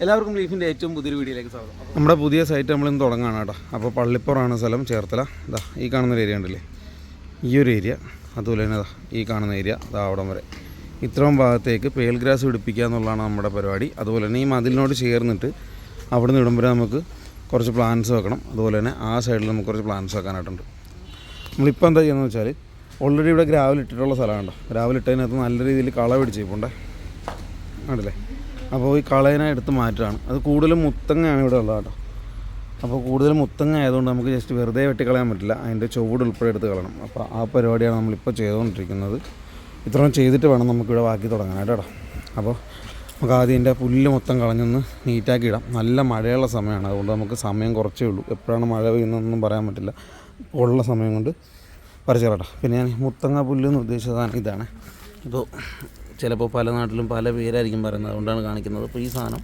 എല്ലാവർക്കും ലീഫിൻ്റെ ഏറ്റവും പുതിയൊരു വീഡിയോയിലേക്ക് സ്വാഗതം. നമ്മുടെ പുതിയ സൈറ്റ് നമ്മളിന്ന് തുടങ്ങുകയാണ് കേട്ടോ. അപ്പോൾ പള്ളിപ്പുറമാണ് സ്ഥലം, ചേർത്തല. ഇതാ ഈ കാണുന്നൊരു ഏരിയ ഉണ്ടല്ലേ, ഈ ഒരു ഏരിയ, അതുപോലെ തന്നെ ഈ കാണുന്ന ഏരിയ, ഇതാ അവിടം വരെ ഇത്രയും ഭാഗത്തേക്ക് പേൽ ഗ്രാസ് പിടിപ്പിക്കുക എന്നുള്ളതാണ് നമ്മുടെ പരിപാടി. അതുപോലെ തന്നെ ഈ മതിലിനോട് ചേർന്നിട്ട് അവിടെ നിന്ന് ഇടം വരെ നമുക്ക് കുറച്ച് പ്ലാന്റ്സ് വെക്കണം. അതുപോലെ തന്നെ ആ സൈഡിൽ നമുക്ക് കുറച്ച് പ്ലാന്റ്സ് വെക്കാനായിട്ടുണ്ട്. നമ്മളിപ്പോൾ എന്താ ചെയ്യുന്നത് വെച്ചാൽ, ഓൾറെഡി ഇവിടെ ഗ്രാവൽ ഇട്ടിട്ടുള്ള സ്ഥലമുണ്ടോ, ഗ്രാവൽ ഇട്ടതിനകത്ത് നല്ല രീതിയിൽ കള പിടിച്ചിപ്പോണ്ടേ ആണല്ലേ. അപ്പോൾ ഈ കളയിനെ എടുത്ത് മാറ്റുകയാണ്. അത് കൂടുതലും മുത്തങ്ങയാണ് ഇവിടെ ഉള്ളത് കേട്ടോ. അപ്പോൾ കൂടുതലും മുത്തങ്ങ ആയതുകൊണ്ട് നമുക്ക് ജസ്റ്റ് വെറുതെ വെട്ടിക്കളയാൻ പറ്റില്ല, അതിൻ്റെ ചുവട് ഉൾപ്പെടെ എടുത്ത് കളയണം. അപ്പോൾ ആ പരിപാടിയാണ് നമ്മളിപ്പോൾ ചെയ്തുകൊണ്ടിരിക്കുന്നത്. ഇത്രയും ചെയ്തിട്ട് വേണം നമുക്കിവിടെ ബാക്കി തുടങ്ങാനായിട്ട് കേട്ടോ. അപ്പോൾ നമുക്ക് ആദ്യം ഇതിൻ്റെ പുല്ല് മൊത്തം കളഞ്ഞൊന്ന് നീറ്റാക്കി ഇടാം. നല്ല മഴയുള്ള സമയമാണ്, അതുകൊണ്ട് നമുക്ക് സമയം കുറച്ചേ ഉള്ളൂ. എപ്പോഴാണ് മഴ പെയ്യുന്നതെന്നൊന്നും പറയാൻ പറ്റില്ല. ഉള്ള സമയം കൊണ്ട് പറിച്ചു കേട്ടോ. പിന്നെ ഞാൻ മുത്തങ്ങ പുല്ലെന്ന് ഉദ്ദേശിച്ചതാണ് ഇതാണ്. ഇപ്പോൾ ചിലപ്പോൾ പല നാട്ടിലും പല പേരായിരിക്കും പറയുന്നത്, അതുകൊണ്ടാണ് കാണിക്കുന്നത്. അപ്പോൾ ഈ സാധനം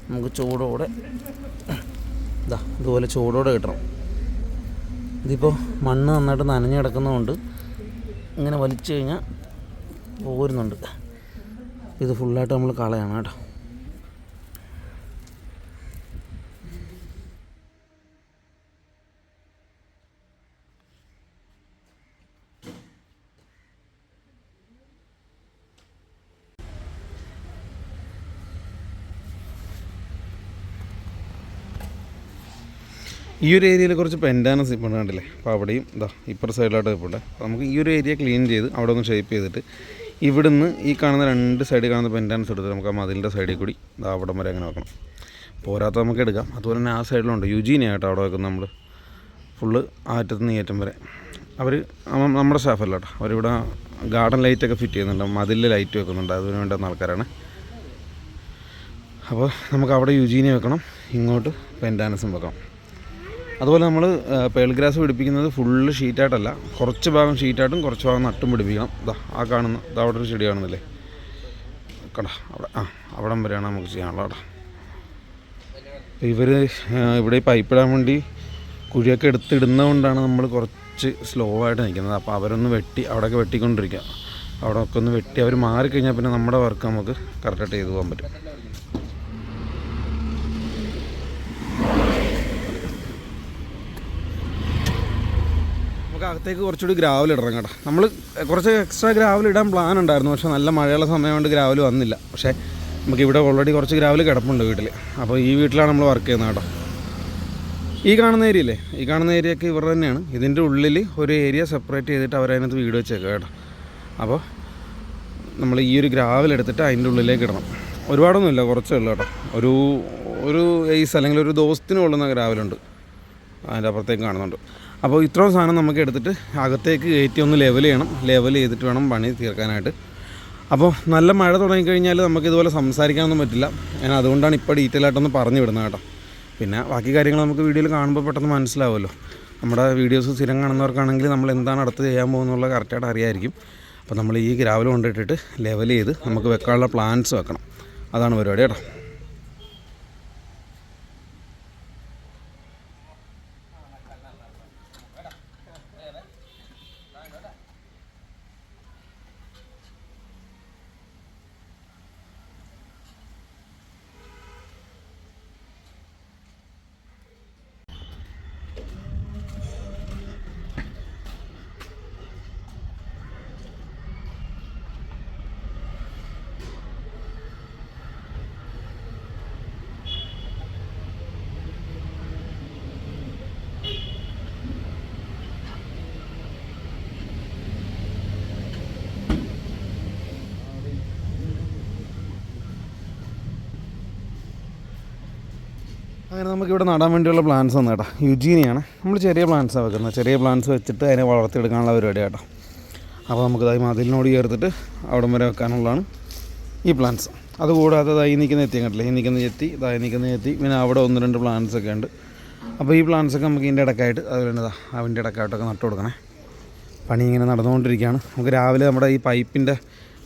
നമുക്ക് ചൂടോടെ ഇതുപോലെ ചൂടോടെ കിട്ടണം. ഇതിപ്പോൾ മണ്ണ് നന്നായിട്ട് നനഞ്ഞ് കിടക്കുന്നതുകൊണ്ട് ഇങ്ങനെ വലിച്ചു കഴിഞ്ഞാൽ പോരുന്നുണ്ട്. ഇത് ഫുള്ളായിട്ട് നമ്മൾ കളയണം കേട്ടോ. ഈ ഒരു ഏരിയയിൽ കുറച്ച് പെൻഡാനസ് ഇപ്പോൾ കണ്ടില്ലേ. അപ്പോൾ അവിടെയും ഇപ്പുറ സൈഡിലോട്ട് ഇപ്പോൾ നമുക്ക് ഈ ഒരു ഏരിയ ക്ലീൻ ചെയ്ത് അവിടെ ഒന്ന് ഷേപ്പ് ചെയ്തിട്ട് ഇവിടുന്ന് ഈ കാണുന്ന രണ്ട് സൈഡിൽ കാണുന്ന പെൻഡാനസ് എടുത്ത് നമുക്ക് ആ മതിലിൻ്റെ സൈഡിൽ കൂടി അവിടം വരെ അങ്ങനെ വെക്കണം. പോരാത്ത നമുക്ക് എടുക്കാം. അതുപോലെ തന്നെ ആ സൈഡിലുണ്ട് യുജീനിയായിട്ടോ അവിടെ വെക്കുന്നത് നമ്മൾ ഫുള്ള് ആറ്റത്ത് നിന്ന് ഏറ്റം വരെ. അവർ നമ്മുടെ സ്റ്റാഫല്ല കേട്ടോ, അവരിവിടെ ഗാർഡൻ ലൈറ്റൊക്കെ ഫിറ്റ് ചെയ്യുന്നുണ്ട്, മതിലിൽ ലൈറ്റ് വെക്കുന്നുണ്ട്, അതിന് വേണ്ടുന്ന ആൾക്കാരാണ്. അപ്പോൾ നമുക്ക് അവിടെ യുജീനിയ വെക്കണം, ഇങ്ങോട്ട് പെൻഡാനസും വെക്കണം. അതുപോലെ നമ്മൾ പേൾ ഗ്രാസ് പിടിപ്പിക്കുന്നത് ഫുള്ള് ഷീറ്റായിട്ടല്ല, കുറച്ച് ഭാഗം ഷീറ്റായിട്ടും കുറച്ച് ഭാഗം നട്ടും പിടിപ്പിക്കണം. ആ കാണുന്ന അവിടെ ഒരു ചെടി കാണുന്നില്ലേ കടാ, അവിടെ അവിടം വരെയാണ് നമുക്ക് ചെയ്യാനുള്ളത് കേട്ടോ. അപ്പോൾ ഇവർ ഇവിടെ പൈപ്പിടാൻ വേണ്ടി കുഴിയൊക്കെ എടുത്തിടുന്നതുകൊണ്ടാണ് നമ്മൾ കുറച്ച് സ്ലോ ആയിട്ട് നിൽക്കുന്നത്. അപ്പോൾ അവരൊന്ന് വെട്ടി അവിടെയൊക്കെ വെട്ടിക്കൊണ്ടിരിക്കുക. അവിടെയൊക്കെ ഒന്ന് വെട്ടി അവർ മാറിക്കഴിഞ്ഞാൽ പിന്നെ നമ്മുടെ വർക്ക് നമുക്ക് കറക്റ്റായിട്ട് ചെയ്തു പോകാൻ പറ്റും. നമുക്ക് അകത്തേക്ക് കുറച്ചുകൂടി ഗ്രാവൽ ഇടണം കേട്ടോ. നമ്മൾ കുറച്ച് എക്സ്ട്രാ ഗ്രാവൽ ഇടാൻ പ്ലാൻ ഉണ്ടായിരുന്നു, പക്ഷേ നല്ല മഴയുള്ള സമയം കൊണ്ട് ഗ്രാവൽ വന്നില്ല. പക്ഷേ നമുക്കിവിടെ ഓൾറെഡി കുറച്ച് ഗ്രാവൽ കിടപ്പുണ്ട് വീട്ടിൽ. അപ്പോൾ ഈ വീട്ടിലാണ് നമ്മൾ വർക്ക് ചെയ്യുന്നത് കേട്ടോ. ഈ കാണുന്ന ഏരിയ ഇല്ലേ, ഈ കാണുന്ന ഏരിയയൊക്കെ ഇവർ തന്നെയാണ്. ഇതിൻ്റെ ഉള്ളിൽ ഒരു ഏരിയ സെപ്പറേറ്റ് ചെയ്തിട്ട് അവരതിനകത്ത് വീട് വെച്ചേക്കുക കേട്ടോ. അപ്പോൾ നമ്മൾ ഈ ഒരു ഗ്രാവൽ എടുത്തിട്ട് അതിൻ്റെ ഉള്ളിലേക്ക് ഇടണം. ഒരുപാടൊന്നുമില്ല, കുറച്ചേ ഉള്ളൂ കേട്ടോ. ഒരു ഏസ് അല്ലെങ്കിൽ ഒരു ദോസ്തിന് കൊള്ളുന്ന ഗ്രാവലുണ്ട്, അതിൻ്റെ അപ്പുറത്തേക്ക് കാണുന്നുണ്ട്. അപ്പോൾ ഇത്രയും സാധനം നമുക്ക് എടുത്തിട്ട് അകത്തേക്ക് കയറ്റി ഒന്ന് ലെവൽ ചെയ്യണം. ലെവൽ ചെയ്തിട്ട് വേണം പണി തീർക്കാനായിട്ട്. അപ്പോൾ നല്ല മഴ തുടങ്ങിക്കഴിഞ്ഞാൽ നമുക്കിതുപോലെ സംസാരിക്കാനൊന്നും പറ്റില്ല. ഞാൻ അതുകൊണ്ടാണ് ഇപ്പോൾ ഡീറ്റെയിൽ ആയിട്ടൊന്ന് പറഞ്ഞു വിടുന്നത് കേട്ടോ. പിന്നെ ബാക്കി കാര്യങ്ങൾ നമുക്ക് വീഡിയോയിൽ കാണുമ്പോൾ പെട്ടെന്ന് മനസ്സിലാവുമല്ലോ. നമ്മുടെ വീഡിയോസ് സ്ഥിരം കാണുന്നവർക്കാണെങ്കിൽ നമ്മൾ എന്താണ് അടുത്ത് ചെയ്യാൻ പോകുന്നുള്ള കറക്റ്റായിട്ട് അറിയാമായിരിക്കും. അപ്പോൾ നമ്മൾ ഈ ഗ്രാവൽ കൊണ്ടിട്ടിട്ട് ലെവൽ ചെയ്ത് നമുക്ക് വെക്കാനുള്ള പ്ലാന്റ്സ് വെക്കണം. അതാണ് പരിപാടി കേട്ടോ. അങ്ങനെ നമുക്കിവിടെ നടാൻ വേണ്ടിയുള്ള പ്ലാന്റ്സ് ആണ് കേട്ടോ. യുജീനിയാണ്. നമ്മൾ ചെറിയ പ്ലാന്റ്സാണ് വെക്കുന്നത്. ചെറിയ പ്ലാന്റ്സ് വെച്ചിട്ട് അതിനെ വളർത്തിയെടുക്കാനുള്ള പരിപാടി കേട്ടോ. അപ്പോൾ നമുക്കിതായി മതിലിനോട് ചേർത്തിട്ട് അവിടം വരെ വെക്കാനുള്ളതാണ് ഈ പ്ലാന്റ്സ്. അതുകൂടാതെ ഈ നിൽക്കുന്ന എത്തി കണ്ടില്ലേ, ഈ നിൽക്കുന്ന എത്തി, ഇതായി നിൽക്കുന്ന എത്തി, പിന്നെ അവിടെ 1-2 പ്ലാന്റ്സൊക്കെ ഉണ്ട്. അപ്പോൾ ഈ പ്ലാന്റ്സൊക്കെ നമുക്ക് ഇതിൻ്റെ ഇടക്കായിട്ട് അതുപോലെ അതിൻ്റെ ഇടക്കായിട്ടൊക്കെ നട്ടു കൊടുക്കണേ. പണി ഇങ്ങനെ നടന്നുകൊണ്ടിരിക്കുകയാണ്. നമുക്ക് രാവിലെ നമ്മുടെ ഈ പൈപ്പിൻ്റെ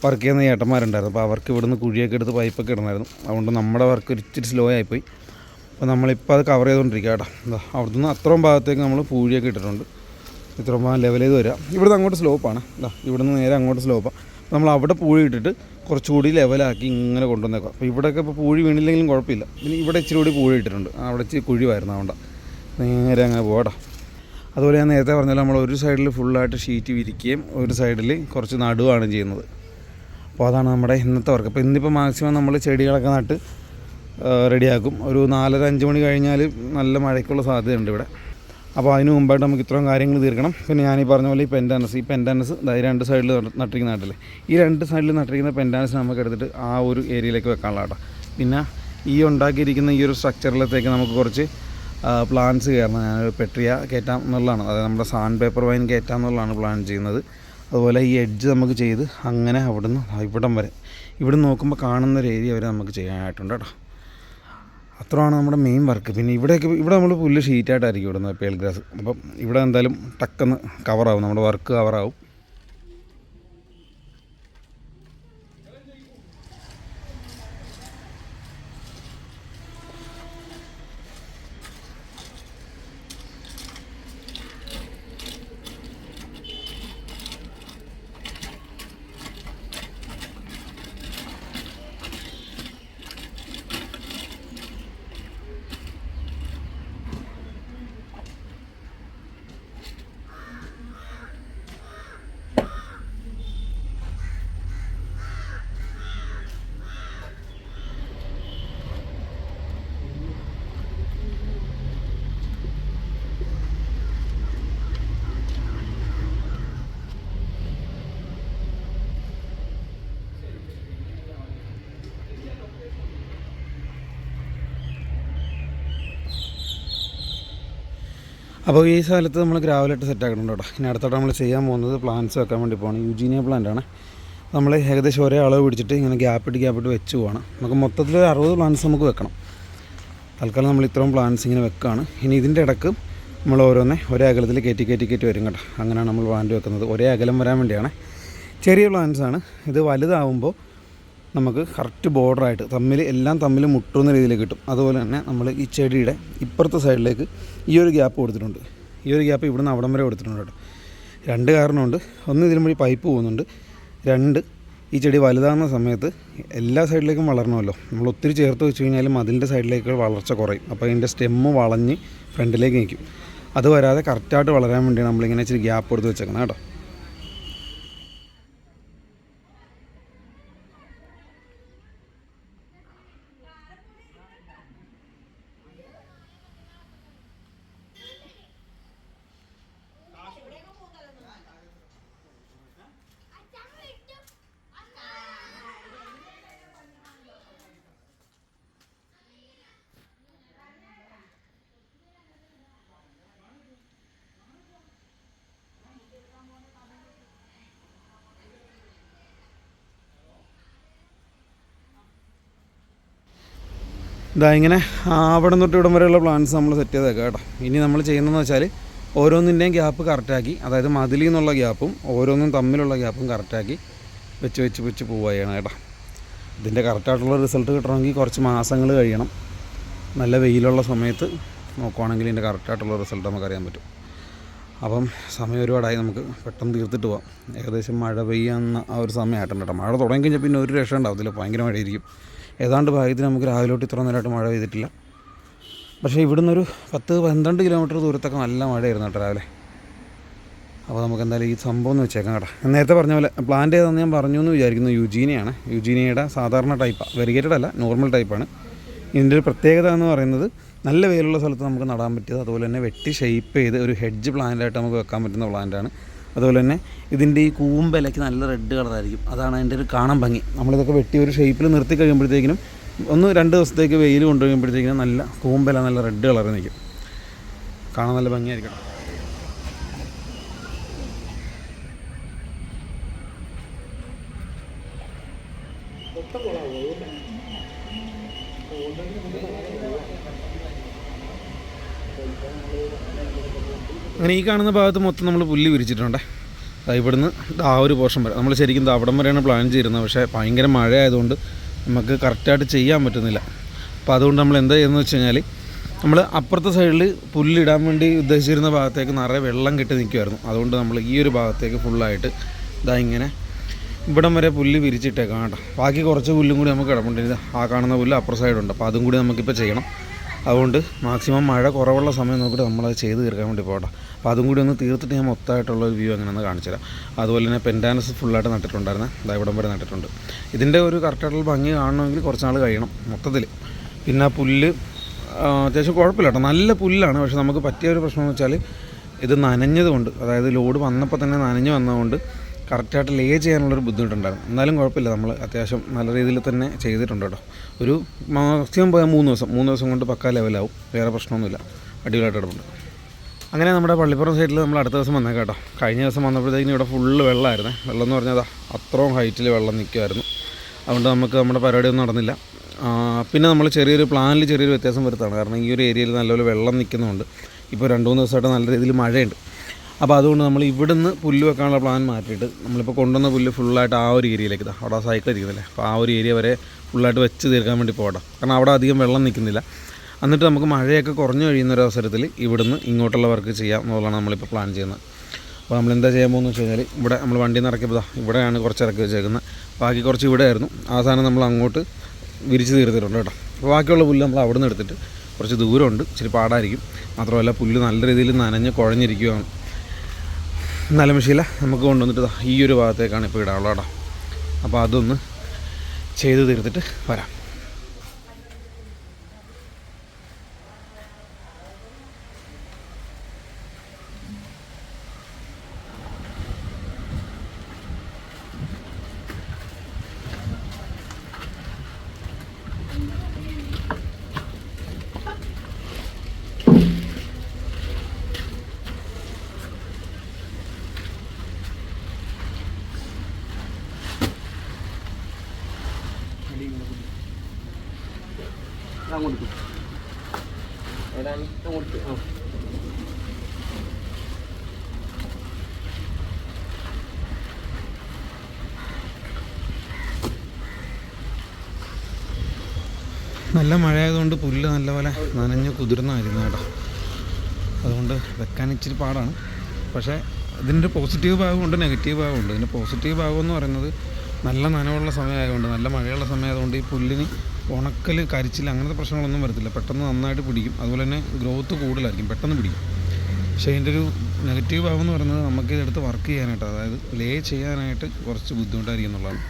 വർക്ക് ചെയ്യുന്ന ചേട്ടന്മാരുണ്ടായിരുന്നു. അപ്പോൾ അവർക്ക് ഇവിടുന്ന് കുഴിയൊക്കെ എടുത്ത് പൈപ്പൊക്കെ ഇടണമായിരുന്നു. അതുകൊണ്ട് നമ്മുടെ വർക്ക് ഇച്ചിരി സ്ലോ ആയിപ്പോയി. അപ്പോൾ നമ്മളിപ്പോൾ അത് കവർ ചെയ്തുകൊണ്ടിരിക്കുക കേട്ടോ. അവിടുന്ന് അത്രയും ഭാഗത്തേക്ക് നമ്മൾ പൂഴിയൊക്കെ ഇട്ടിട്ടുണ്ട്. ഇത്രയും ഭാഗം ലെവൽ ചെയ്ത് വരിക. ഇവിടുന്ന് അങ്ങോട്ട് സ്ലോപ്പാണ്. ഇവിടുന്ന് നേരെ അങ്ങോട്ട് സ്ലോപ്പാണ്. നമ്മൾ അവിടെ പൂഴി ഇട്ടിട്ട് കുറച്ചുകൂടി ലെവലാക്കി ഇങ്ങനെ കൊണ്ടുവന്നേക്കാം. അപ്പോൾ ഇവിടെയൊക്കെ ഇപ്പോൾ പൂഴി വീണില്ലെങ്കിലും കുഴപ്പമില്ല. പിന്നെ ഇവിടെ ഇച്ചിരി കൂടി പൂഴി ഇട്ടിട്ടുണ്ട്, അവിടെ ഇച്ചിരി കുഴിവായിരുന്നു, അതുകൊണ്ട് നേരെ അങ്ങനെ പോകട്ടോ. അതുപോലെ ഞാൻ നേരത്തെ പറഞ്ഞാൽ നമ്മൾ ഒരു സൈഡിൽ ഫുള്ളായിട്ട് ഷീറ്റ് വിരിക്കുകയും ഒരു സൈഡിൽ കുറച്ച് നടുവാണ് ചെയ്യുന്നത്. അപ്പോൾ അതാണ് നമ്മുടെ ഇന്നത്തെ വർക്ക്. അപ്പോൾ ഇന്നിപ്പോൾ മാക്സിമം നമ്മൾ ചെടികളൊക്കെ നട്ട് റെഡിയാക്കും. ഒരു 4:30-5 മണി കഴിഞ്ഞാൽ നല്ല മഴയ്ക്കുള്ള സാധ്യതയുണ്ട് ഇവിടെ. അപ്പോൾ അതിന് മുമ്പായിട്ട് നമുക്ക് ഇത്രയും കാര്യങ്ങൾ തീർക്കണം. പിന്നെ ഞാനീ പറഞ്ഞ പോലെ ഈ പെൻറ്റാനസ് 2 സൈഡിൽ നട്ടിരിക്കുന്ന നാട്ടിലെ ഈ 2 സൈഡിൽ നട്ടിരിക്കുന്ന പെൻറ്റാനസ് നമുക്ക് എടുത്തിട്ട് ആ ഒരു ഏരിയയിലേക്ക് വെക്കാനുള്ള കേട്ടോ. പിന്നെ ഈ ഉണ്ടാക്കിയിരിക്കുന്ന ഈ ഒരു സ്ട്രക്ചറിലത്തേക്ക് നമുക്ക് കുറച്ച് പ്ലാന്റ്സ് കയറണം. ഞാനൊരു പെട്രിയ കയറ്റാം എന്നുള്ളതാണ്, അതായത് നമ്മുടെ സാൻഡ് പേപ്പർ വൈൻ കയറ്റാം എന്നുള്ളതാണ് പ്ലാൻ ചെയ്യുന്നത്. അതുപോലെ ഈ എഡ്ജ് നമുക്ക് ചെയ്ത് അങ്ങനെ അവിടുന്ന് ഇവിടം വരെ ഇവിടെ നോക്കുമ്പോൾ കാണുന്ന ഒരു ഏരിയ വരെ നമുക്ക് ചെയ്യാനായിട്ടുണ്ട് കേട്ടോ. അത്രയാണ് നമ്മുടെ മെയിൻ വർക്ക്. പിന്നെ ഇവിടെ നമ്മൾ പുല്ല് ഷീറ്റായിട്ടായിരിക്കും ഇവിടുന്ന് പേൾ ഗ്രാസ്. അപ്പം ഇവിടെ എന്തായാലും ടക്കെന്ന് കവറാവും, നമ്മുടെ വർക്ക് കവറാവും. അപ്പോൾ ഈ സ്ഥലത്ത് നമ്മൾ ഗ്രാവലിട്ട് സെറ്റാക്കുന്നുണ്ട് കേട്ടോ. ഇനി അടുത്തോട്ട് നമ്മൾ ചെയ്യാൻ പോകുന്നത് പ്ലാന്റ്സ് വെക്കാൻ വേണ്ടി പോകണം. യൂജീനിയ പ്ലാന്റാണ്. നമ്മൾ ഏകദേശം ഒരേ അളവ് പിടിച്ചിട്ട് ഇങ്ങനെ ഗ്യാപ്പിട്ട് വെച്ച് പോകണം. നമുക്ക് മൊത്തത്തിൽ 60 പ്ലാന്റ്സ് നമുക്ക് വെക്കണം. തൽക്കാലം നമ്മൾ ഇത്രയും പ്ലാന്റ്സ് ഇങ്ങനെ വെക്കുകയാണ്. ഇനി ഇതിൻ്റെ ഇടക്ക് നമ്മൾ ഓരോന്നേ ഒരേ അകലത്തിൽ കയറ്റി വരും കേട്ടോ. അങ്ങനെയാണ് നമ്മൾ പ്ലാന്റ് വെക്കുന്നത്. ഒരേ അകലം വരാൻ വേണ്ടിയാണ്. ചെറിയ പ്ലാന്റ്സാണ്. ഇത് വലുതാവുമ്പോൾ നമുക്ക് കറക്റ്റ് ബോർഡറായിട്ട് എല്ലാം തമ്മിൽ മുട്ടുന്ന രീതിയിൽ കിട്ടും. അതുപോലെ തന്നെ നമ്മൾ ഈ ചെടിയുടെ ഇപ്പുറത്തെ സൈഡിലേക്ക് ഈ ഒരു ഗ്യാപ്പ് കൊടുത്തിട്ടുണ്ട്. ഈ ഒരു ഗ്യാപ്പ് ഇവിടുന്ന് അവിടം വരെ കൊടുത്തിട്ടുണ്ട് കേട്ടോ. 2 കാരണമുണ്ട്. ഒന്ന്, ഇതിലും വഴി പൈപ്പ് പോകുന്നുണ്ട്. 2, ഈ ചെടി വലുതാകുന്ന സമയത്ത് എല്ലാ സൈഡിലേക്കും വളരണമല്ലോ. നമ്മൾ ഒത്തിരി ചേർത്ത് വെച്ച് കഴിഞ്ഞാലും അതിൻ്റെ സൈഡിലേക്ക് വളർച്ച കുറയും. അപ്പോൾ അതിൻ്റെ സ്റ്റെമ്മ് വളഞ്ഞ് ഫ്രണ്ടിലേക്ക് നിൽക്കും. അത് വരാതെ കറക്റ്റായിട്ട് വളരാൻ വേണ്ടിയാണ് നമ്മളിങ്ങനെ ഇച്ചിരി ഗ്യാപ്പ് കൊടുത്ത് വെച്ചേക്കുന്നത് കേട്ടോ. ഇതാ ഇങ്ങനെ അവിടെ തൊട്ട് ഇവിടം വരെയുള്ള പ്ലാന്റ്സ് നമ്മൾ സെറ്റ് ചെയ്തേക്കാം കേട്ടോ. ഇനി നമ്മൾ ചെയ്യുന്നതെന്ന് വെച്ചാൽ ഓരോന്നിൻ്റെയും ഗ്യാപ്പ് കറക്റ്റാക്കി, അതായത് മതിലിൽ നിന്നുള്ള ഗ്യാപ്പും ഓരോന്നും തമ്മിലുള്ള ഗ്യാപ്പും കറക്റ്റാക്കി വെച്ച് പോവുകയാണ് കേട്ടോ. ഇതിൻ്റെ കറക്റ്റായിട്ടുള്ള റിസൾട്ട് കിട്ടണമെങ്കിൽ കുറച്ച് മാസങ്ങൾ കഴിയണം. നല്ല വെയിലുള്ള സമയത്ത് നോക്കുവാണെങ്കിൽ ഇതിൻ്റെ കറക്റ്റായിട്ടുള്ള റിസൾട്ട് നമുക്കറിയാൻ പറ്റും. അപ്പം സമയം ഒരുപാടായി, നമുക്ക് പെട്ടെന്ന് തീർത്തിട്ട് പോകാം. ഏകദേശം മഴ പെയ്യുന്ന ആ ഒരു സമയമായിട്ടുണ്ട് കേട്ടോ. മഴ തുടങ്ങി കഴിഞ്ഞാൽ പിന്നെ ഒരു രക്ഷ ഉണ്ടാവത്തില്ല, ഭയങ്കര മഴയായിരിക്കും. ഏതാണ്ട് ഭാഗ്യത്തിന് നമുക്ക് രാവിലോട്ട് ഇത്ര നേരമായിട്ട് മഴ പെയ്തിട്ടില്ല. പക്ഷേ ഇവിടുന്ന് ഒരു 10-12 കിലോമീറ്റർ ദൂരത്തൊക്കെ നല്ല മഴയായിരുന്നു കേട്ടോ രാവിലെ. അപ്പോൾ നമുക്ക് എന്തായാലും ഈ സംഭവം എന്ന് വെച്ചേക്കാം കേട്ടോ. നേരത്തെ പറഞ്ഞ പോലെ പ്ലാന്റ് ചെയ്തെന്ന് ഞാൻ പറഞ്ഞു എന്ന് വിചാരിക്കുന്നു. യൂജീനിയാണ്. യൂജീനിയയുടെ സാധാരണ ടൈപ്പാണ്, വെരിഗേറ്റഡ് അല്ല, നോർമൽ ടൈപ്പാണ്. ഇതിൻ്റെ ഒരു പ്രത്യേകത എന്ന് പറയുന്നത് നല്ല വെയിലുള്ള സ്ഥലത്ത് നമുക്ക് നടാൻ പറ്റിയത്, അതുപോലെ തന്നെ വെട്ടി ഷേപ്പ് ചെയ്ത് ഒരു ഹെഡ്ജ് പ്ലാന്റായിട്ട് നമുക്ക് വെക്കാൻ പറ്റുന്ന പ്ലാന്റാണ്. അതുപോലെ തന്നെ ഇതിൻ്റെ ഈ കൂമ്പലയ്ക്ക് നല്ല റെഡ് കളറായിരിക്കും, അതാണ് അതിൻ്റെ ഒരു കാണാൻ ഭംഗി. നമ്മളിതൊക്കെ വെട്ടി ഒരു ഷേപ്പിൽ നിർത്തി കഴിയുമ്പോഴത്തേക്കിനും 1-2 ദിവസത്തേക്ക് വെയിൽ കൊണ്ടുവരുമ്പോഴത്തേക്കിനും നല്ല കൂമ്പല നല്ല റെഡ് കളറിൽ നിൽക്കും, കാണാൻ നല്ല ഭംഗിയായിരിക്കണം. അങ്ങനെ ഈ കാണുന്ന ഭാഗത്ത് മൊത്തം നമ്മൾ പുല്ല് വിരിച്ചിട്ടുണ്ട്. ഇവിടുന്ന് ആ ഒരു പോർഷൻ വരെ നമ്മൾ ശരിക്കും അവിടം വരെയാണ് പ്ലാൻ ചെയ്തിരുന്നത്. പക്ഷേ ഭയങ്കര മഴ ആയതുകൊണ്ട് നമുക്ക് കറക്റ്റായിട്ട് ചെയ്യാൻ പറ്റുന്നില്ല. അപ്പോൾ അതുകൊണ്ട് നമ്മൾ എന്താ ചെയ്യുന്നത് വെച്ച് കഴിഞ്ഞാൽ, നമ്മൾ അപ്പുറത്തെ സൈഡിൽ പുല്ലിടാൻ വേണ്ടി ഉദ്ദേശിച്ചിരുന്ന ഭാഗത്തേക്ക് നിറയെ വെള്ളം കെട്ടി നിൽക്കുമായിരുന്നു. അതുകൊണ്ട് നമ്മൾ ഈ ഒരു ഭാഗത്തേക്ക് ഫുള്ളായിട്ട് ഇങ്ങനെ ഇവിടം വരെ പുല്ല് വിരിച്ചിട്ടേക്കാം കേട്ടോ. ബാക്കി കുറച്ച് പുല്ലും കൂടി നമുക്ക് കിടപ്പുണ്ട്. ഇത് ആ കാണുന്ന പുല്ല് അപ്പുറ സൈഡുണ്ട്. അപ്പോൾ അതും കൂടി നമുക്കിപ്പോൾ ചെയ്യണം. അതുകൊണ്ട് മാക്സിമം മഴ കുറവുള്ള സമയം നോക്കിയിട്ട് നമ്മളത് ചെയ്ത് തീർക്കാൻ വേണ്ടി പോകട്ടെ. അപ്പോൾ അതും കൂടി ഒന്ന് തീർത്തിട്ട് ഞാൻ മൊത്തമായിട്ടുള്ളൊരു വ്യൂ എങ്ങനെയെന്ന് കാണിച്ചു തരാം. അതുപോലെ തന്നെ പെൻറ്റാനസ് ഫുള്ളായിട്ട് നട്ടിട്ടുണ്ടായിരുന്നു. ഇവിടം വരെ നട്ടിട്ടുണ്ട്. ഇതിൻ്റെ ഒരു കറക്റ്റായിട്ടുള്ള ഭംഗി കാണണമെങ്കിൽ കുറച്ച് നാൾ കഴിയണം മൊത്തത്തിൽ. പിന്നെ ആ പുല്ല് അത്യാവശ്യം കുഴപ്പമില്ല കേട്ടോ, നല്ല പുല്ലാണ്. പക്ഷെ നമുക്ക് പറ്റിയ ഒരു പ്രശ്നം എന്ന് വെച്ചാൽ ഇത് നനഞ്ഞതുകൊണ്ട്, അതായത് ലോഡ് വന്നപ്പോൾ തന്നെ നനഞ്ഞ് വന്നതുകൊണ്ട് കറക്റ്റായിട്ട് ലേ ചെയ്യാനുള്ളൊരു ബുദ്ധിമുട്ടുണ്ടായിരുന്നു. എന്നാലും കുഴപ്പമില്ല, നമ്മൾ അത്യാവശ്യം നല്ല രീതിയിൽ തന്നെ ചെയ്തിട്ടുണ്ട് കേട്ടോ. ഒരു മാക്സിമം പോയാൽ 3 ദിവസം കൊണ്ട് പക്കാ ലെവലാവും. വേറെ പ്രശ്നമൊന്നുമില്ല, അടിപൊളിയായിട്ട് കിടപ്പുണ്ട്. അങ്ങനെ നമ്മുടെ പള്ളിപ്പുറം സൈഡിൽ നമ്മൾ അടുത്ത ദിവസം വന്നേക്കാം കേട്ടോ. കഴിഞ്ഞ ദിവസം വന്നപ്പോഴത്തേക്കിനും ഇവിടെ ഫുള്ള് വെള്ളമായിരുന്നേ. വെള്ളം എന്ന് പറഞ്ഞാൽ അത്രയും ഹൈറ്റിൽ വെള്ളം നിൽക്കുമായിരുന്നു. അതുകൊണ്ട് നമുക്ക് നമ്മുടെ പരിപാടിയൊന്നും നടന്നില്ല. പിന്നെ നമ്മൾ ചെറിയൊരു പ്ലാനിൽ ചെറിയൊരു വ്യത്യാസം വരുത്താണ്. കാരണം ഈ ഒരു ഏരിയയിൽ നല്ലപോലെ വെള്ളം നിൽക്കുന്നുണ്ട്. ഇപ്പോൾ 2-3 ദിവസമായിട്ട് നല്ല രീതിയിൽ മഴയുണ്ട്. അപ്പോൾ അതുകൊണ്ട് നമ്മൾ ഇവിടുന്ന് പുല്ല് വെക്കാനുള്ള പ്ലാൻ മാറ്റിയിട്ട് നമ്മളിപ്പോൾ കൊണ്ടുവന്ന പുല്ല് ഫുള്ളായിട്ട് ആ ഒരു ഏരിയയിലേക്ക് അവിടെ ആ സൈക്കിൾ ഇരിക്കുന്നില്ലേ, അപ്പോൾ ആ ഒരു ഏരിയ വരെ ഫുള്ളായിട്ട് വെച്ച് തീർക്കാൻ വേണ്ടി പോകണം. കാരണം അവിടെ അധികം വെള്ളം നിൽക്കുന്നില്ല. എന്നിട്ട് നമുക്ക് മഴയൊക്കെ കുറഞ്ഞു കഴിയുന്ന ഒരു അവസരത്തിൽ ഇവിടുന്ന് ഇങ്ങോട്ടുള്ള വർക്ക് ചെയ്യാം എന്നുള്ളതാണ് നമ്മളിപ്പോൾ പ്ലാൻ ചെയ്യുന്നത്. അപ്പോൾ നമ്മൾ എന്താ ചെയ്യാൻ പോകുന്നത് വെച്ച് കഴിഞ്ഞാൽ, ഇവിടെ നമ്മൾ വണ്ടിയിൽ നിന്ന് ഇറക്കിയപ്പോൾ ഇവിടെയാണ് കുറച്ച് ഇറക്കി വെച്ചേക്കുന്നത്. ബാക്കി കുറച്ച് ഇവിടെ ആയിരുന്നു. ആ സാധനം നമ്മൾ അങ്ങോട്ട് വിരിച്ച് തീർത്തിട്ടുണ്ട് കേട്ടോ. അപ്പോൾ ബാക്കിയുള്ള പുല്ല് നമ്മൾ അവിടെ നിന്ന് എടുത്തിട്ട്, കുറച്ച് ദൂരമുണ്ട്, ഇച്ചിരി പാടായിരിക്കും. മാത്രമല്ല പുല്ല് നല്ല രീതിയിൽ നനഞ്ഞ് കുഴഞ്ഞിരിക്കുകയാണ്. നിലമിശില നമുക്ക് കൊണ്ടുവന്നിട്ട് ഈ ഒരു ഭാഗത്തേക്കാണ് ഇപ്പോൾ ഇടാനുള്ളത് കേട്ടോ. അപ്പോൾ അതൊന്ന് ചെയ്ത് തീർത്തിട്ട് വരാം. നല്ല മഴയായതുകൊണ്ട് പുല്ല് നല്ലപോലെ നനഞ്ഞ് കുതിർന്നായിരുന്നു കേട്ടോ. അതുകൊണ്ട് വെക്കാൻ ഇച്ചിരി പാടാണ്. പക്ഷേ ഇതിൻ്റെ പോസിറ്റീവ് ഭാഗമുണ്ട്, നെഗറ്റീവ് ഭാഗമുണ്ട്. ഇതിൻ്റെ പോസിറ്റീവ് ഭാഗം എന്ന് പറയുന്നത് നല്ല നനവുള്ള സമയമായതുകൊണ്ട്, നല്ല മഴയുള്ള സമയമായതുകൊണ്ട് ഈ പുല്ലിന് ഉണക്കൽ, കരിച്ചിൽ അങ്ങനത്തെ പ്രശ്നങ്ങളൊന്നും വരത്തില്ല. പെട്ടെന്ന് നന്നായിട്ട് പിടിക്കും. അതുപോലെ തന്നെ ഗ്രോത്ത് കൂടുതലായിരിക്കും, പെട്ടെന്ന് പിടിക്കും. പക്ഷേ ഇതിൻ്റെ ഒരു നെഗറ്റീവ് ഭാഗം എന്ന് പറയുന്നത് നമുക്ക് ഇതെടുത്ത് വർക്ക് ചെയ്യാനായിട്ട്, അതായത് ലേ ചെയ്യാനായിട്ട് കുറച്ച് ബുദ്ധിമുട്ടായിരിക്കും എന്നുള്ളതാണ്.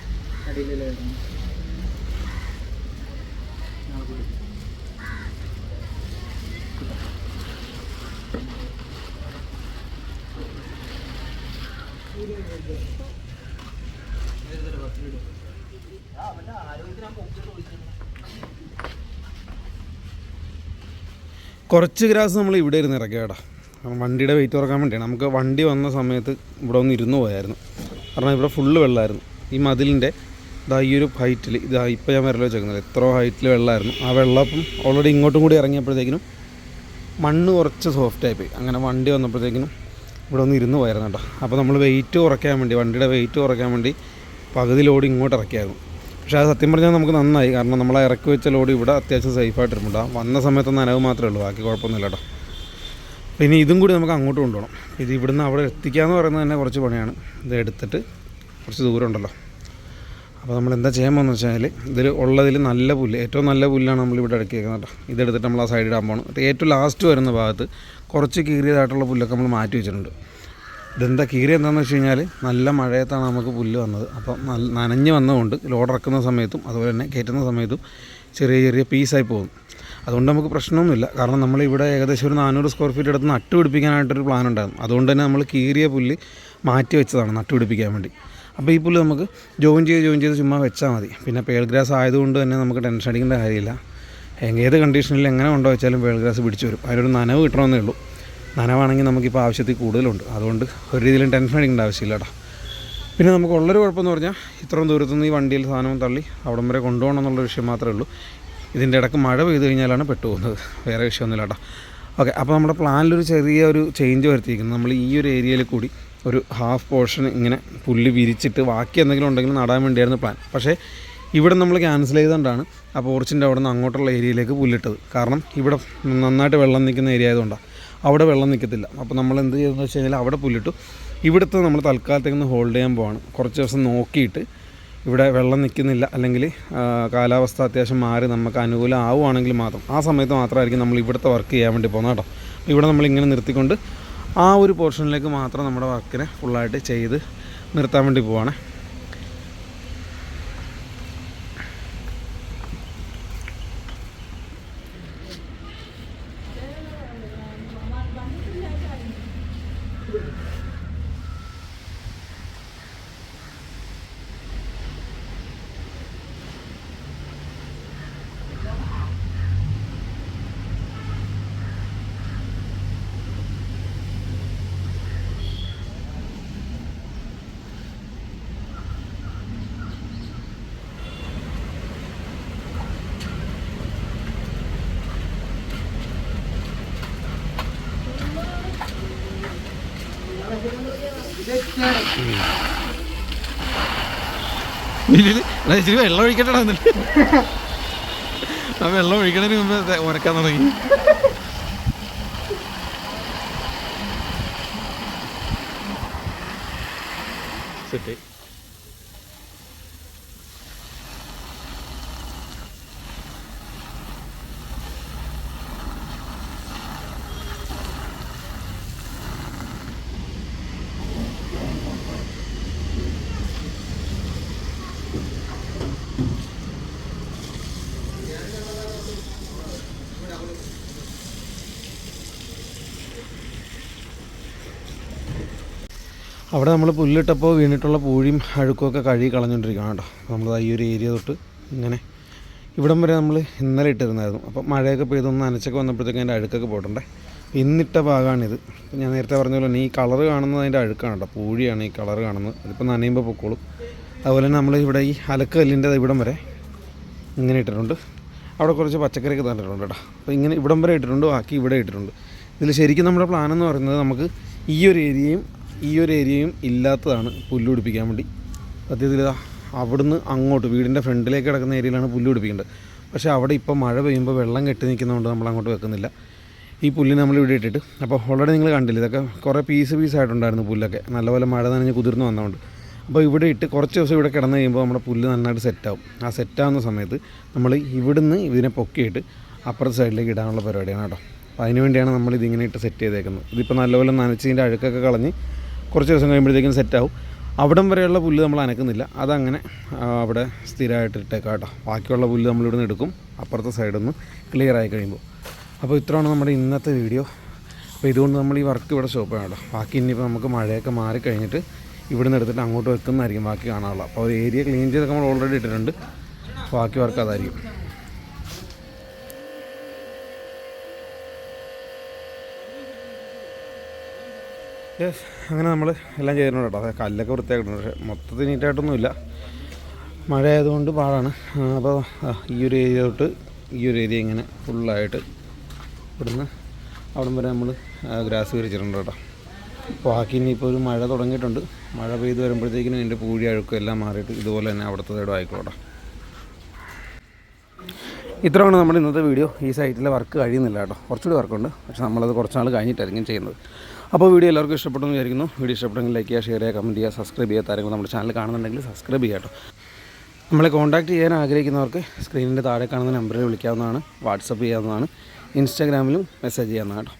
കുറച്ച് ഗ്രാസ് നമ്മൾ ഇവിടെ ഇരുന്ന് ഇറക്കിയ കേട്ടോ. വണ്ടിയുടെ വെയിറ്റ് കുറക്കാൻ വേണ്ടിയാണ്. നമുക്ക് വണ്ടി വന്ന സമയത്ത് ഇവിടെ ഒന്ന് ഇരുന്ന് പോയായിരുന്നു. കാരണം ഇവിടെ ഫുള്ള് വെള്ളമായിരുന്നു. ഈ മതിലിൻ്റെ ഈ ഒരു ഹൈറ്റിൽ, ഇപ്പോൾ ഞാൻ വരലോ വെച്ചേക്കുന്നത്, എത്ര ഹൈറ്റിൽ വെള്ളമായിരുന്നു. ആ വെള്ളം അപ്പം ഓൾറെഡി ഇങ്ങോട്ടും കൂടി ഇറങ്ങിയപ്പോഴത്തേക്കിനും മണ്ണ് കുറച്ച് സോഫ്റ്റായിപ്പോയി. അങ്ങനെ വണ്ടി വന്നപ്പോഴത്തേക്കിനും ഇവിടെ ഒന്ന് ഇരുന്ന് പോയായിരുന്നു കേട്ടോ. അപ്പോൾ നമ്മൾ വെയിറ്റ് കുറയ്ക്കാൻ വേണ്ടി, വണ്ടിയുടെ വെയിറ്റ് കുറയ്ക്കാൻ വേണ്ടി പകുതി ലോഡ് ഇങ്ങോട്ട് ഇറക്കിയായിരുന്നു. പക്ഷേ അത് സത്യം പറഞ്ഞാൽ നമുക്ക് നന്നായി. കാരണം നമ്മൾ ഇറക്കി വെച്ച ലോഡ് ഇവിടെ അത്യാവശ്യം സേഫായിട്ടിരുന്നുണ്ട്. വന്ന സമയത്ത് നനവ് മാത്രമേ ഉള്ളൂ, ബാക്കി കുഴപ്പമൊന്നുമില്ല കേട്ടോ. പിന്നെ ഇതും കൂടി നമുക്ക് അങ്ങോട്ട് കൊണ്ടുപോകണം. ഇത് ഇവിടുന്ന് അവിടെ എത്തിക്കാമെന്ന് പറയുന്നത് തന്നെ കുറച്ച് പണിയാണ്. ഇത് എടുത്തിട്ട് കുറച്ച് ദൂരം ഉണ്ടല്ലോ. അപ്പോൾ നമ്മൾ എന്താ ചെയ്യാൻ പോകുന്നത് വെച്ചാൽ, ഇതിൽ ഉള്ളതിൽ നല്ല പുല്ല്, ഏറ്റവും നല്ല പുല്ലാണ് നമ്മളിവിടെ ഇടയ്ക്ക് വെക്കുന്നത് കേട്ടോ. ഇതെടുത്തിട്ട് നമ്മൾ ആ സൈഡിൽ ഇടാൻ പോകണം. ഏറ്റവും ലാസ്റ്റ് വരുന്ന ഭാഗത്ത് കുറച്ച് കീറിയതായിട്ടുള്ള പുല്ലൊക്കെ നമ്മൾ മാറ്റി വെച്ചിട്ടുണ്ട്. ഇതെന്താ കീറി എന്താണെന്ന് വെച്ച് കഴിഞ്ഞാൽ, നല്ല മഴയത്താണ് നമുക്ക് പുല്ല് വന്നത്. അപ്പം നനഞ്ഞ് വന്നതുകൊണ്ട് ലോഡ് ഇറക്കുന്ന സമയത്തും അതുപോലെ തന്നെ കയറ്റുന്ന സമയത്തും ചെറിയ ചെറിയ പീസായി പോകും. അതുകൊണ്ട് നമുക്ക് പ്രശ്നമൊന്നുമില്ല. കാരണം നമ്മളിവിടെ ഏകദേശം ഒരു 400 സ്ക്വയർ ഫീറ്റ് എടുത്ത് നട്ടുപിടിപ്പിക്കാനായിട്ടൊരു പ്ലാൻ ഉണ്ടായിരുന്നു. അതുകൊണ്ട് തന്നെ നമ്മൾ കീറിയ പുല്ല് മാറ്റി വെച്ചതാണ് നട്ടുപിടിപ്പിക്കാൻ വേണ്ടി. അപ്പോൾ ഈ പുല്ല് നമുക്ക് ജോയിൻ ചെയ്ത് ചുമ്മാ വെച്ചാൽ മതി. പിന്നെ പേൾ ഗ്രാസ് ആയതുകൊണ്ട് തന്നെ നമുക്ക് ടെൻഷൻ അടിക്കേണ്ട കാര്യമില്ല. ഏത് കണ്ടീഷനിൽ എങ്ങനെ കൊണ്ടു വെച്ചാലും പേൾ ഗ്രാസ് പിടിച്ചു വരും. അതിനൊരു നനവ് കിട്ടണമെന്നേ ഉള്ളൂ. നനവാണെങ്കിൽ നമുക്കിപ്പോൾ ആവശ്യത്തിൽ കൂടുതലുണ്ട്. അതുകൊണ്ട് ഒരു രീതിയിലും ടെൻഷൻ അടിക്കേണ്ട ആവശ്യമില്ല കേട്ടോ. പിന്നെ നമുക്കുള്ളൊരു കുഴപ്പമെന്ന് പറഞ്ഞാൽ, ഇത്രയും ദൂരത്തുനിന്ന് ഈ വണ്ടിയിൽ സാധനം തള്ളി അവിടം വരെ കൊണ്ടുപോകണം എന്നുള്ള വിഷയം മാത്രമേ ഉള്ളൂ. ഇതിൻ്റെ ഇടയ്ക്ക് മഴ പെയ്ത് കഴിഞ്ഞാലാണ് പെട്ടുപോകുന്നത്, വേറെ വിഷയമൊന്നുമില്ല കേട്ടോ. ഓക്കെ, അപ്പോൾ നമ്മുടെ പ്ലാനിലൊരു ചെറിയൊരു ചേഞ്ച് വരുത്തിയിരിക്കുന്നത്, നമ്മൾ ഈ ഒരു ഏരിയയിൽ കൂടി ഒരു ഹാഫ് പോർഷൻ ഇങ്ങനെ പുല്ല് വിരിച്ചിട്ട് ബാക്കി എന്തെങ്കിലും ഉണ്ടെങ്കിൽ നടാൻ വേണ്ടിയായിരുന്നു പ്ലാൻ. പക്ഷേ ഇവിടെ നമ്മൾ ക്യാൻസൽ ചെയ്തുകൊണ്ടാണ് ആ പോർച്ചിൻ്റെ അവിടെ നിന്ന് അങ്ങോട്ടുള്ള ഏരിയയിലേക്ക് പുല്ലിട്ടത്. കാരണം ഇവിടെ നന്നായിട്ട് വെള്ളം നിൽക്കുന്ന ഏരിയ ആയതുകൊണ്ടാണ്. അവിടെ വെള്ളം നിൽക്കത്തില്ല. അപ്പോൾ നമ്മൾ എന്ത് ചെയ്തെന്ന് വെച്ച് കഴിഞ്ഞാൽ അവിടെ പുല്ലിട്ടു. ഇവിടുത്തെ നമ്മൾ തൽക്കാലത്തേക്ക് ഹോൾഡ് ചെയ്യാൻ പോവാണ്. കുറച്ച് ദിവസം നോക്കിയിട്ട് ഇവിടെ വെള്ളം നിൽക്കുന്നില്ല അല്ലെങ്കിൽ കാലാവസ്ഥ അത്യാവശ്യം മാറി നമുക്ക് അനുകൂലം ആവുകയാണെങ്കിൽ മാത്രം ആ സമയത്ത് മാത്രമായിരിക്കും നമ്മൾ ഇവിടുത്തെ വർക്ക് ചെയ്യാൻ വേണ്ടി പോകുന്നത് കേട്ടോ. ഇവിടെ നമ്മളിങ്ങനെ നിർത്തിക്കൊണ്ട് ആ ഒരു പോർഷനിലേക്ക് മാത്രം നമ്മുടെ വർക്കിനെ ഫുള്ളായിട്ട് ചെയ്ത് നിർത്താൻ വേണ്ടി പോവാണ്. ഇച്ചിരി വെള്ളം ഒഴിക്കട്ടെ എന്നിട്ട് ആ വെള്ളം ഒഴിക്കണതിന് മുമ്പ് ഉരക്കാൻ തുടങ്ങി. സെറ്റ് അവിടെ നമ്മൾ പുല്ലിട്ടപ്പോൾ വീണിട്ടുള്ള പൂഴിയും അഴുക്കുമൊക്കെ കഴുകി കളഞ്ഞുകൊണ്ടിരിക്കുകയാണ് കേട്ടോ. നമ്മൾ ഈ ഒരു ഏരിയ തൊട്ട് ഇങ്ങനെ ഇവിടം വരെ നമ്മൾ ഇന്നലെ ഇട്ടിരുന്നായിരുന്നു. അപ്പോൾ മഴയൊക്കെ പെയ്തൊന്ന് നനച്ചൊക്കെ വന്നപ്പോഴത്തേക്കും അതിൻ്റെ അഴുക്കൊക്കെ പോയിട്ടുണ്ടേ. ഇന്നിട്ട ഭാഗമാണിത്. ഞാൻ നേരത്തെ പറഞ്ഞ പോലെ തന്നെ ഈ കളറ് കാണുന്നത് അതിൻ്റെ അഴുക്കാണ് കേട്ടോ. പൂഴിയാണ് ഈ കളറ് കാണുന്നത്. അതിപ്പോൾ നനയുമ്പോൾ പൊക്കോളും. അതുപോലെ തന്നെ നമ്മൾ ഇവിടെ ഈ അലക്ക് കല്ലിൻ്റെ ഇവിടം വരെ ഇങ്ങനെ ഇട്ടിട്ടുണ്ട്. അവിടെ കുറച്ച് പച്ചക്കറിയൊക്കെ തന്നിട്ടുണ്ട് കേട്ടോ. അപ്പോൾ ഇങ്ങനെ ഇവിടം വരെ ഇട്ടിട്ടുണ്ട്, ബാക്കി ഇവിടെ ഇട്ടിട്ടുണ്ട്. ഇതിൽ ശരിക്കും നമ്മുടെ പ്ലാൻ എന്ന് പറയുന്നത് നമുക്ക് ഈ ഒരു ഏരിയയും ഇല്ലാത്തതാണ് പുല്ല് പിടിപ്പിക്കാൻ വേണ്ടി. സത്യത്തിൽ അവിടുന്ന് അങ്ങോട്ട് വീടിൻ്റെ ഫ്രണ്ടിലേക്ക് കിടക്കുന്ന ഏരിയയിലാണ് പുല്ല് പിടിപ്പിക്കേണ്ടത്. പക്ഷേ അവിടെ ഇപ്പോൾ മഴ പെയ്യുമ്പോൾ വെള്ളം കെട്ടി നിൽക്കുന്നതുകൊണ്ട് നമ്മൾ അങ്ങോട്ട് വെക്കുന്നില്ല. ഈ പുല്ല് നമ്മൾ ഇവിടെ ഇട്ടിട്ട് അപ്പോൾ ഓൾറെഡി നിങ്ങൾ കണ്ടില്ല, ഇതൊക്കെ കുറേ പീസായിട്ടുണ്ടായിരുന്നു പുല്ലൊക്കെ, നല്ലപോലെ മഴ നനഞ്ഞ് കുതിർന്ന് വന്നതുകൊണ്ട്. അപ്പോൾ ഇവിടെ ഇട്ട് കുറച്ച് ദിവസം ഇവിടെ കിടന്ന് കഴിയുമ്പോൾ നമ്മുടെ പുല്ല് നന്നായിട്ട് സെറ്റാവും. ആ സെറ്റാവുന്ന സമയത്ത് നമ്മൾ ഇവിടുന്ന് ഇതിനെ പൊക്കിയിട്ട് അപ്പുറത്തെ സൈഡിലേക്ക് ഇടാനുള്ള പരിപാടിയാണ് കേട്ടോ. അപ്പോൾ അതിന് വേണ്ടിയാണ് നമ്മൾ ഇതിങ്ങനെ ഇട്ട് സെറ്റ് ചെയ്തേക്കുന്നത്. ഇതിപ്പോൾ നല്ലപോലെ നനച്ചതിൻ്റെ അഴുക്കൊക്കെ കളഞ്ഞ് കുറച്ച് ദിവസം കഴിയുമ്പോഴത്തേക്കും സെറ്റാവും. അവിടം വരെയുള്ള പുല്ല് നമ്മൾ അനക്കുന്നില്ല, അതങ്ങനെ അവിടെ സ്ഥിരമായിട്ട് ഇട്ടേക്കാം കേട്ടോ. ബാക്കിയുള്ള പുല്ല് നമ്മളിവിടെ നിന്ന് എടുക്കും അപ്പുറത്തെ സൈഡിൽ നിന്ന് ക്ലിയർ ആയി കഴിയുമ്പോൾ. അപ്പോൾ ഇത്രയാണ് നമ്മുടെ ഇന്നത്തെ വീഡിയോ. അപ്പോൾ ഇതുകൊണ്ട് നമ്മൾ ഈ വർക്ക് ഇവിടെ സ്റ്റോപ്പ് ചെയ്യണം കേട്ടോ. ബാക്കി ഇനിയിപ്പോൾ നമുക്ക് മഴയൊക്കെ മാറിക്കഴിഞ്ഞിട്ട് ഇവിടെ നിന്ന് എടുത്തിട്ട് അങ്ങോട്ട് വെക്കുന്നതായിരിക്കും ബാക്കി കാണാനുള്ളത്. അപ്പോൾ ഒരു ഏരിയ ക്ലീൻ ചെയ്തൊക്കെ നമ്മൾ ഓൾറെഡി ഇട്ടിട്ടുണ്ട്. ബാക്കി വർക്ക് അതായിരിക്കും. യെസ്, അങ്ങനെ നമ്മൾ എല്ലാം ചെയ്തിട്ടുണ്ട് കേട്ടോ. അതായത് കല്ലൊക്കെ വൃത്തിയാക്കിയിട്ടുണ്ട്. പക്ഷേ മൊത്തത്തിൽ നീറ്റായിട്ടൊന്നുമില്ല, മഴ ആയതുകൊണ്ട് പാടാണ്. അപ്പോൾ ഈ ഒരു ഏരിയ തൊട്ട് ഈ ഒരു ഏരിയ ഇങ്ങനെ ഫുള്ളായിട്ട് ഇവിടുന്ന് അവിടം വരെ നമ്മൾ ഗ്രാസ് വിരിച്ചിട്ടുണ്ട് കേട്ടോ. ബാക്കി ഇനിയിപ്പോൾ ഒരു മഴ തുടങ്ങിയിട്ടുണ്ട്. മഴ പെയ്ത് വരുമ്പോഴത്തേക്കിനും അതിൻ്റെ പൂഴി അഴുക്കും എല്ലാം മാറിയിട്ട് ഇതുപോലെ തന്നെ അവിടുത്തെ സൈഡും ആയിക്കോട്ടെ. ഇത്രയാണ് നമ്മുടെ ഇന്നത്തെ വീഡിയോ. ഈ സൈറ്റിലെ വർക്ക് കഴിയുന്നില്ല കേട്ടോ, കുറച്ചുകൂടി വർക്കുണ്ട്. പക്ഷേ നമ്മളത് കുറച്ച് നാൾ കഴിഞ്ഞിട്ടായിരിക്കും ചെയ്യുന്നത്. അപ്പോൾ വീഡിയോ എല്ലാവർക്കും ഇഷ്ടപ്പെട്ടെന്ന് വിചാരിക്കുന്നു. വീഡിയോ ഇഷ്ടപ്പെട്ടെങ്കിൽ ലൈക്ക് ചെയ്യുക, ഷെയർ ചെയ്യുക, കമൻറ്റ് ചെയ്യുക, സബ്സ്ക്രൈബ് ചെയ്യുക. താരങ്ങൾ നമ്മുടെ ചാനൽ കാണുന്നുണ്ടെങ്കിൽ സബ്സ്ക്രൈബ് ചെയ്യുക കേട്ടോ. നമ്മളെ കോൺടാക്റ്റ് ചെയ്യാൻ ആഗ്രഹിക്കുന്നവർക്ക് സ്ക്രീനിൻ്റെ താഴെ കാണുന്ന നമ്പറിൽ വിളിക്കാവുന്നതാണ്, വാട്സപ്പ് ചെയ്യാവുന്നതാണ്, ഇൻസ്റ്റാഗ്രാമിലും മെസ്സേജ് ചെയ്യാവുന്നതാണ് കേട്ടോ.